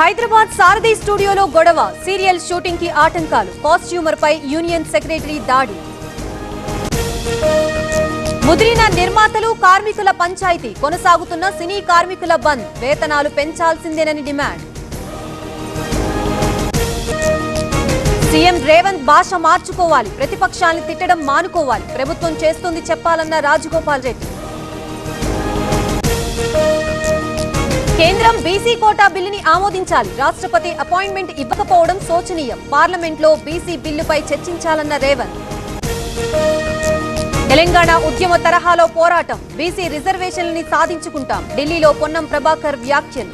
హైదరాబాద్ సారథి స్టూడియోలో గొడవ, serial shooting కి ఆటంకాలు, కాస్ట్యూమర్ పై యూనియన్ సెక్రటరీ దాడి. ముదిరిన నిర్మాతలు కార్మికుల పంచాయతీ, కొనసాగుతున్న సినీ కార్మికుల బంద్, వేతనాలు పెంచాల్సిందేనని డిమాండ్. సీఎం రేవంత్ భాష మార్చుకోవాలి, ప్రతిపక్షాన్ని తిట్టడం మానుకోవాలి, ప్రభుత్వం చేస్తుంది చెప్పాలన్న రాజగోపాల్ రెడ్డి. కేంద్రం బీసీ కోటా బిల్లుని ఆమోదించాలి, రాష్ట్రపతి అపాయింట్మెంట్ ఇవ్వకపోవడం శోచనీయం, పార్లమెంట్లో బీసీ బిల్లుపై చర్చించాలన్న రేవంత్. తెలంగాణ ఉద్యమ తరహాలో పోరాటం, బీసీ రిజర్వేషన్లని సాధించుకుంటాం, ఢిల్లీలో పొన్నం ప్రభాకర్ వ్యాఖ్యలు.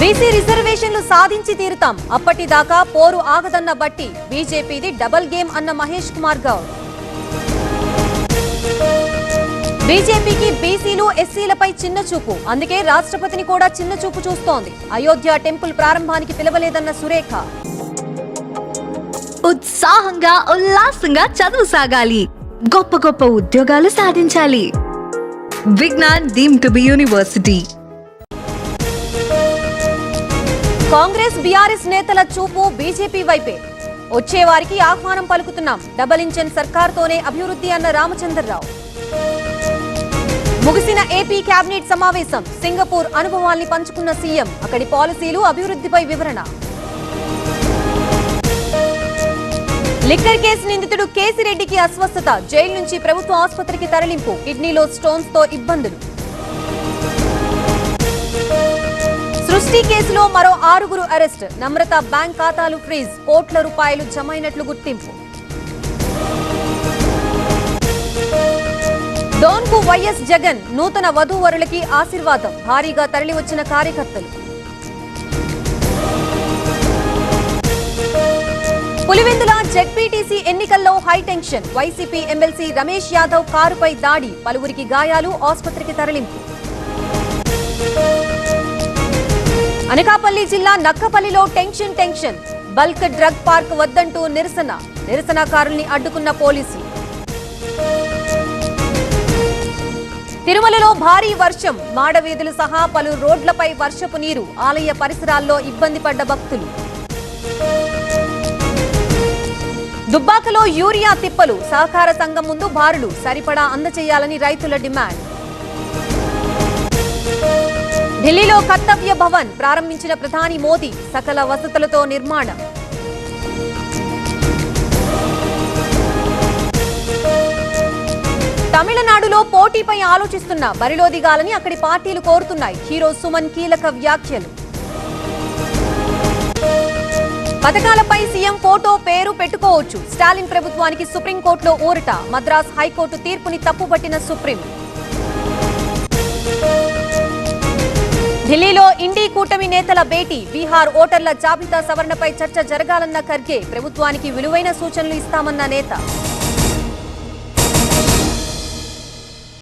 బీసీ రిజర్వేషన్లు సాధించి తీరుతాం, అప్పటిదాకా పోరు ఆగదన్న బట్టి, బీజేపీది డబుల్ గేమ్ అన్న మహేష్ కుమార్ గౌడ్. బీజేపీకి బీసీలు ఎస్సీలపై చిన్న చూపు, అందుకే రాష్ట్రపతిని కూడా చిన్న చూపు చూస్తోంది, అయోధ్య టెంపుల్ ప్రారంభానికి పిలవలేదన్న సురేఖ. ఉత్సాహంగా ఉల్లాసంగా చదువు సాగాలి, గొప్ప గొప్ప ఉద్యోగాలు సాధించాలి. Vignan deemed to be university. Congress BRS నేతల చూపు బీజేపీ వైపే, వచ్చే వారికి ఆహ్వానం పలుకుతున్నాం, డబుల్ ఇంజన్ సర్కార్తోనే అభివృద్ధి అన్న రామచంద్రరావు. ముగిసిన ఏపీ కేబినెట్ సమావేశం, సింగపూర్ అనుభవాల్ని పంచుకున్న సీఎం, అక్కడి పాలసీలు అభివృద్ధిపై వివరణ. లిక్కర్ కేసు నిందితుడు కేసిరెడ్డికి అస్వస్థత, జైలు నుంచి ప్రభుత్వ ఆసుపత్రికి తరలింపు, కిడ్నీలో స్టోన్స్ తో ఇబ్బందులు. సృష్టి కేసులో మరో 6 అరెస్ట్, నమ్రత బ్యాంక్ ఖాతాలు ఫ్రీజ్, కోట్ల రూపాయలు జమైనట్లు గుర్తింపు. డోన్ కు వైఎస్ జగన్, నూతన వధూవరులకి ఆశీర్వాదం, భారీగా తరలివచ్చిన కార్యకర్తలు. పులివెందుల జెడ్పీటీసీ ఎన్నికల్లో high tension, YCP MLC Ramesh Yadav కారుపై దాడి, పలువురికి గాయాలు, ఆసుపత్రికి తరలింపు. అనకాపల్లి జిల్లా నక్కపల్లిలో టెన్షన్, బల్క్ డ్రగ్ పార్క్ వద్దంటూ నిరసనకారుల్ని అడ్డుకున్న పోలీసులు. తిరుమలలో భారీ వర్షం, మాడవీధులు సహా పలు రోడ్లపై వర్షపు నీరు, ఆలయ పరిసరాల్లో ఇబ్బంది పడ్డ భక్తులు. దుబ్బాకలో యూరియా తిప్పలు, సహకార సంఘం ముందు బారులు, సరిపడా అందజేయాలని రైతుల డిమాండ్. ఢిల్లీలో కర్తవ్య భవన్ ప్రారంభించిన ప్రధాని మోదీ, సకల వసతులతో నిర్మాణం. తమిళనాడులో పోటీపై ఆలోచిస్తున్న, బరిలో దిగాలని అక్కడి పార్టీలు కోరుతున్నాయి, హీరో సుమన్ కీలక వ్యాఖ్యలు. పథకాలపై సీఎం ఫోటో పేరు పెట్టుకోవచ్చు, స్టాలిన్ ప్రభుత్వానికి సుప్రీంకోర్టులో ఊరట, మద్రాస్ హైకోర్టు తీర్పుని తప్పుపట్టిన సుప్రీం. ఢిల్లీలో ఇండీ కూటమి నేతల భేటీ, బీహార్ ఓటర్ల జాబితా సవరణపై చర్చ జరగాలన్న ఖర్గే, ప్రభుత్వానికి విలువైన సూచనలు ఇస్తామన్న నేత.